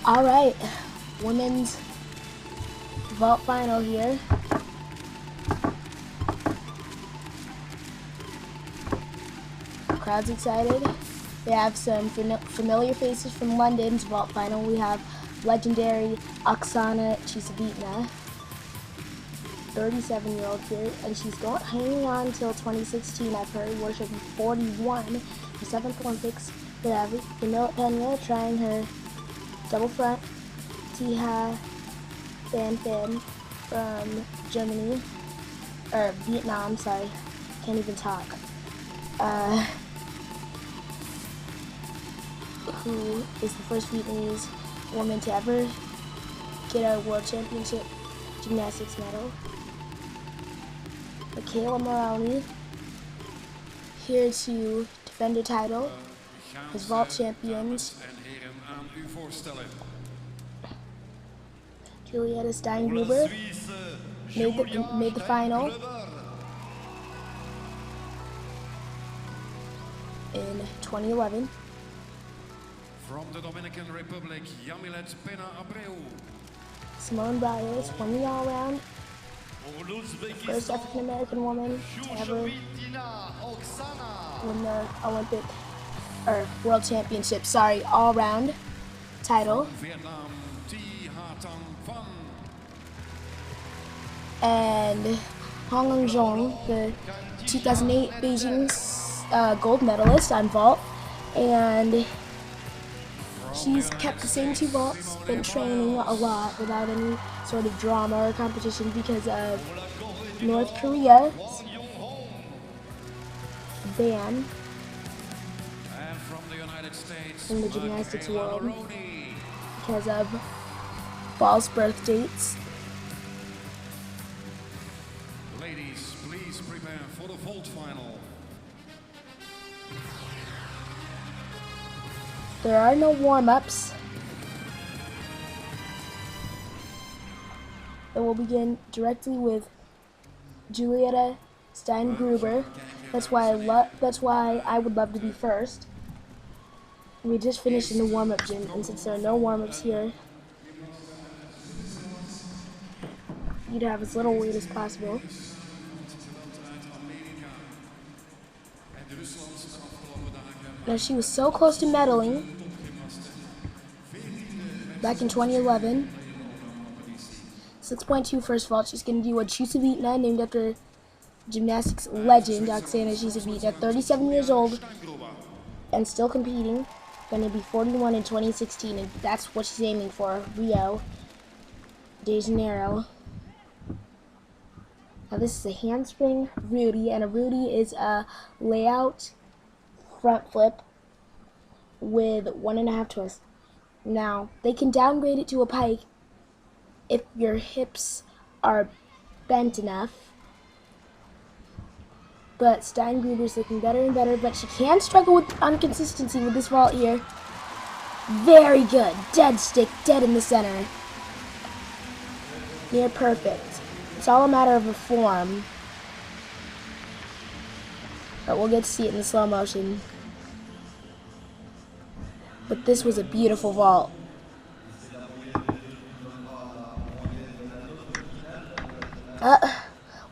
All right, women's vault final here. Crowd's excited. We have some familiar faces from London's vault final. We have legendary Oksana Chisavitna, 37-year-old here, and she's hanging on until 2016 at her worship 41, the 7th Olympics. We have Camilla Pena trying her double front Tiha Fan from Germany, or Vietnam, sorry, can't even talk. Who is the first Vietnamese woman to ever get a World Championship gymnastics medal. Michaela Moroni, here to defend her title as vault champions. Julietta Steingruber made the final in 2011. From the Dominican Republic, Yamilet Pena Abreu. Simone Biles won the all-around. First African-American woman to ever win the Olympic, or World Championship, all-round title. And Hong Leng-jong, the 2008 Beijing gold medalist on vault, and she's kept the same two vaults, been training a lot without any sort of drama or competition because of North Korea's ban in the gymnastics world because of false birth dates. Ladies, please prepare for the vault final. There are no warm-ups. It will begin directly with Julietta Steingruber. That's why I would love to be first. We just finished in the warm-up gym, and since there are no warm-ups here, you'd have as little wait as possible. Now, she was so close to medaling back in 2011. 6.2 first vault. She's going to do a Chisavitna, named after gymnastics legend Oksana Chisavitna, 37 years old and still competing. Going to be 41 in 2016, and that's what she's aiming for, Rio de Janeiro. Now this is a handspring Rudy, and a Rudy is a layout front flip with 1.5 twists. Now, they can downgrade it to a pike if your hips are bent enough. But Steingruber's looking better and better, but she can struggle with inconsistency with this vault here. Very good. Dead stick, dead in the center. Near perfect. It's all a matter of a form. But we'll get to see it in the slow motion. But this was a beautiful vault.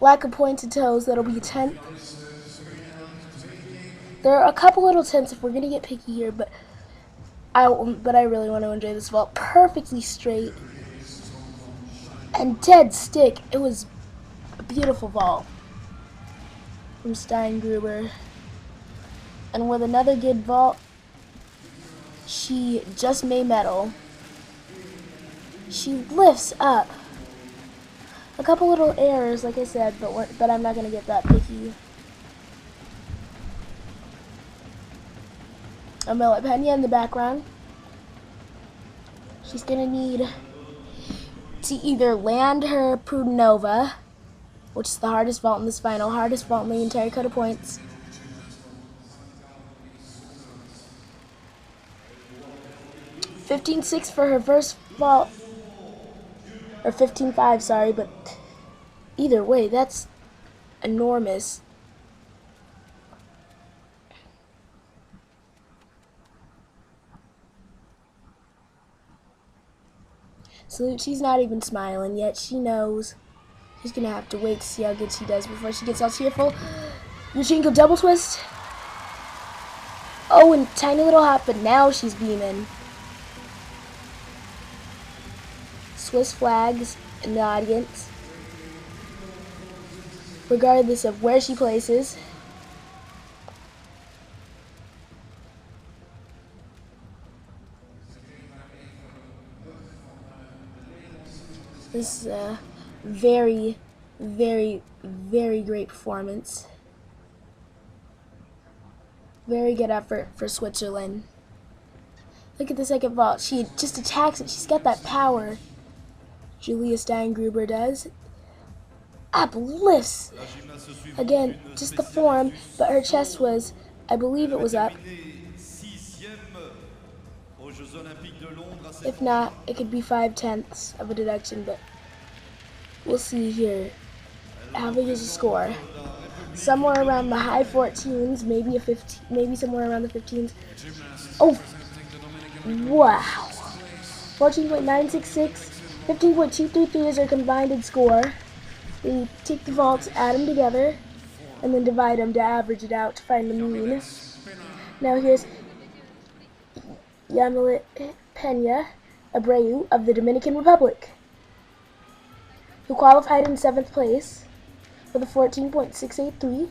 Lack of pointed toes, that'll be a 10th. There are a couple little 10ths if we're going to get picky here, but I really want to enjoy this vault. Perfectly straight and dead stick. It was a beautiful vault from Steingruber. And with another good vault, she just made medal. She lifts up. A couple little errors, like I said, but I'm not going to get that picky. Amela Pena in the background. She's going to need to either land her Prudnova, which is the hardest vault in this final, hardest vault in the entire cut of points. $15.6 for her first vault, or 15.5, sorry, but either way, that's enormous. Salute, she's not even smiling yet. She knows she's gonna have to wait to see how good she does before she gets all tearful. Yurchenko double twist. Oh, and tiny little hop, but now she's beaming. Swiss flags in the audience, regardless of where she places. This is a very, very, very great performance. Very good effort for Switzerland. Look at the second vault. She just attacks it. She's got that power. Julia Steingruber does. Uplifts. Again, just the form, but her chest was, I believe it was up. If not, it could be 5/10 of a deduction, but we'll see here. How big is the score? Somewhere around the high 14s, maybe a 15, maybe somewhere around the 15s. Oh, wow! 14.966, 15.233 is our combined score. We take the vaults, add them together, and then divide them to average it out to find the mean. Now here's Yamilet Pena Abreu of the Dominican Republic, who qualified in 7th place with a 14.683.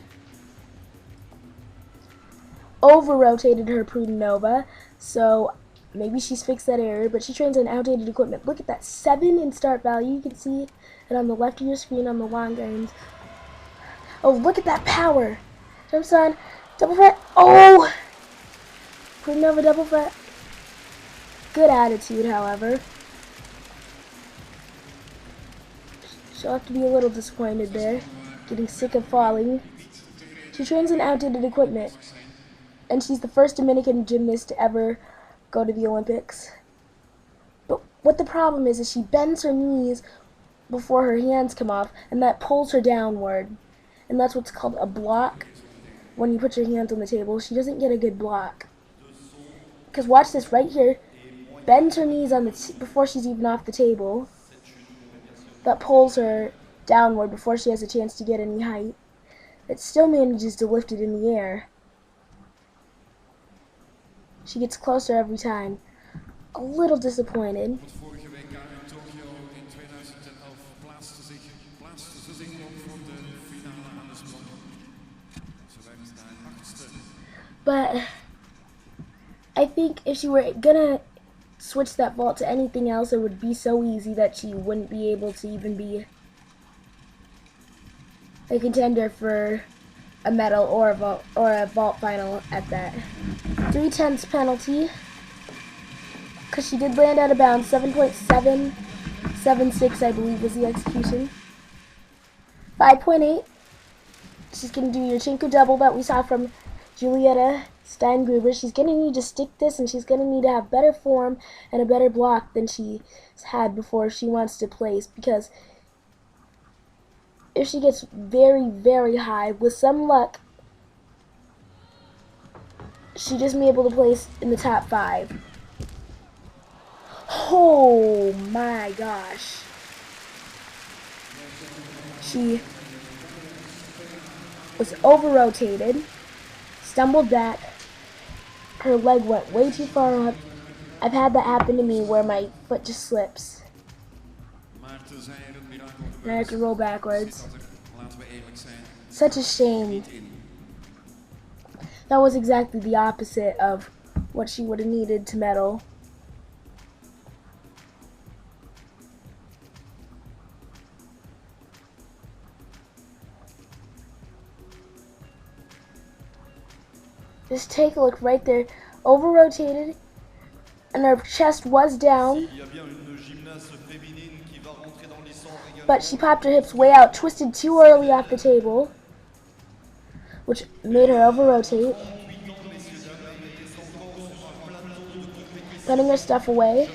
Over-rotated her Prudinova, so maybe she's fixed that error, but she trains on outdated equipment. Look at that 7 in start value. You can see it on the left of your screen on the long irons. Oh, look at that power. Jumps on, double fret. Oh! Prudinova double fret. Good attitude, however. She'll have to be a little disappointed there, getting sick of falling. She trains in outdated equipment, and she's the first Dominican gymnast to ever go to the Olympics. But what the problem is she bends her knees before her hands come off, and that pulls her downward. And that's what's called a block when you put your hands on the table. She doesn't get a good block. Because watch this right here. Bends her knees on the before she's even off the table. That pulls her downward before she has a chance to get any height. It still manages to lift it in the air. She gets closer every time. A little disappointed. But I think if she were gonna switch that vault to anything else, it would be so easy that she wouldn't be able to even be a contender for a medal or a vault final at that. 3/10 penalty, because she did land out of bounds. 7.776, I believe, was the execution. 5.8. She's gonna do Yurchenko double that we saw from Julieta Steingruber. She's going to need to stick this, and she's going to need to have better form and a better block than she's had before she wants to place, because if she gets very, very high, with some luck, she just may be able to place in the top 5. Oh my gosh. She was over-rotated, stumbled back, her leg went way too far up. I've had that happen to me where my foot just slips and I have to roll backwards. Such a shame. That was exactly the opposite of what she would have needed to medal. Just take a look right there. Over-rotated, and her chest was down. But she popped her hips way out, twisted too early off the table, which made her over-rotate, putting her stuff away.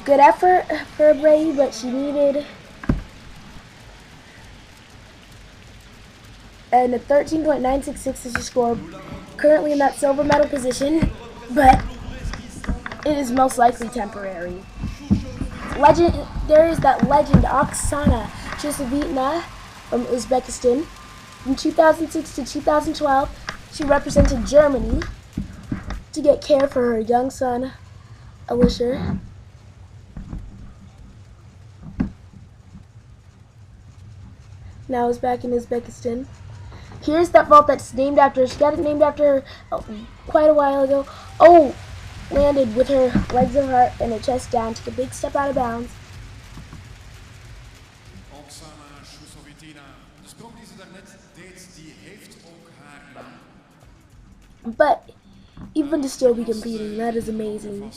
Good effort for Brady, but she needed And a 13.966 is her score. Currently in that silver medal position, but it is most likely temporary. There is that legend Oksana Chusovitna from Uzbekistan. From 2006 to 2012, she represented Germany to get care for her young son, Alisher. Now is back in Uzbekistan. Here's that vault that's named after her. She got it named after her quite a while ago. Oh, landed with her legs apart and her chest down. Took a big step out of bounds. But even to still be competing, that is amazing.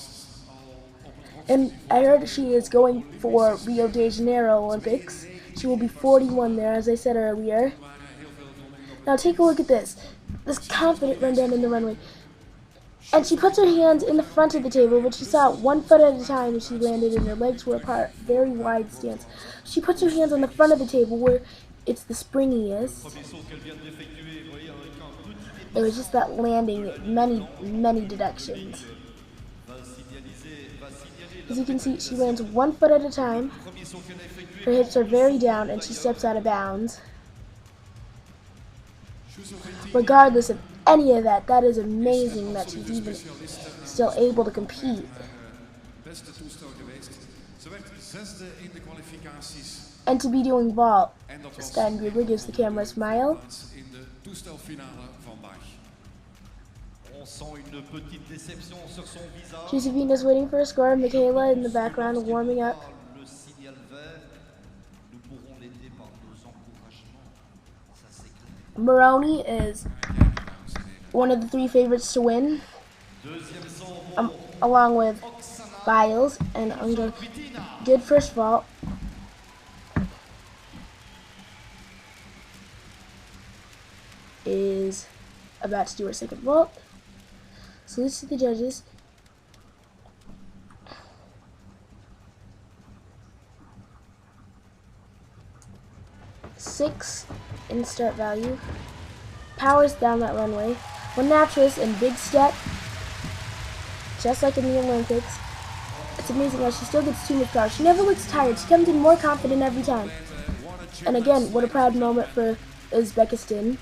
And I heard she is going for Rio de Janeiro Olympics. She will be 41 there, as I said earlier. Now take a look at this. This confident run down in the runway. And she puts her hands in the front of the table, but she saw it 1 foot at a time as she landed and her legs were apart. Very wide stance. She puts her hands on the front of the table where it's the springiest. It was just that landing, many deductions. As you can see, she lands 1 foot at a time. Her hips are very down and she steps out of bounds. Regardless of any of that, that is amazing that she's even still able to compete. And to be doing vault, Steingruber gives the camera a smile. Josephina's waiting for a score. Michaela in the background warming up. Maroney is one of the 3 favorites to win, along with Biles and Unga. Good first vault. Is about to do her second vault. Salutes to the judges. Six in start value. Powers down that runway. 1 naturalist and big step. Just like in the Olympics. It's amazing how she still gets too much power. She never looks tired. She comes in more confident every time. And again, what a proud moment for Uzbekistan.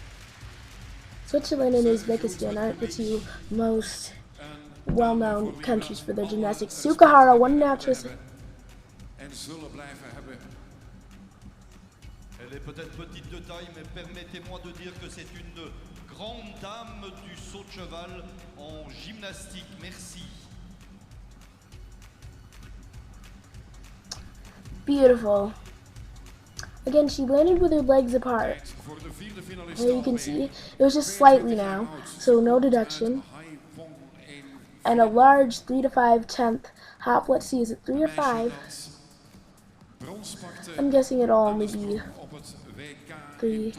Switzerland and Uzbekistan aren't the 2 most well-known countries for their gymnastics. Sukahara, 1 naturalist. Elle est peut-être petite de taille, mais permettez-moi de dire que c'est une grande dame du saut de cheval en gymnastique. Merci. Beautiful. Again, she landed with her legs apart. There you can see, it was just slightly now, so no deduction. And a large 3 to 5 tenth hop. Let's see, is it 3 or 5? I'm guessing it'll only be 3.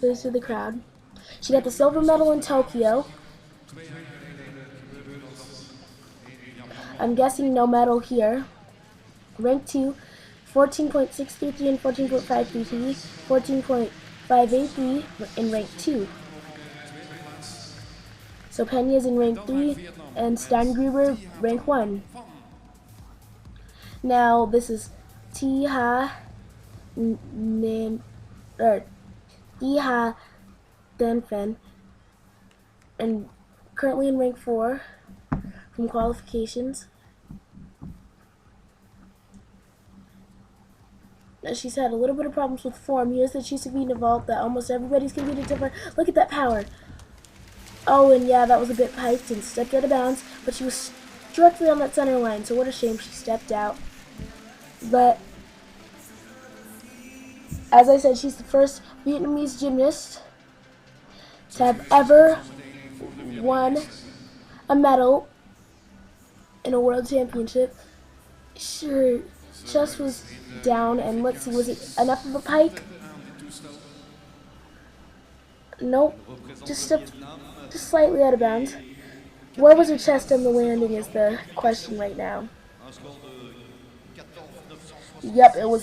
Goes to the crowd. She got the silver medal in Tokyo. I'm guessing no medal here. Rank 2, 14.633 and 14.533, 14.583 in rank 2. So Penya's in rank 3 and Steingruber rank 1. Now this is Tiha Denfen, and currently in rank 4 from qualifications. Now she's had a little bit of problems with form. Here's the Chusovitna vault that almost everybody's competed to. Look at that power. Oh, and yeah, that was a bit piked and stepped out of bounds, but she was directly on that center line, so what a shame she stepped out. But, as I said, she's the first Vietnamese gymnast to have ever won a medal in a world championship. Her chest was down, and let's see, was it enough of a pike? Nope, just slightly out of bounds. Where was her chest on the landing is the question right now. Yep, it was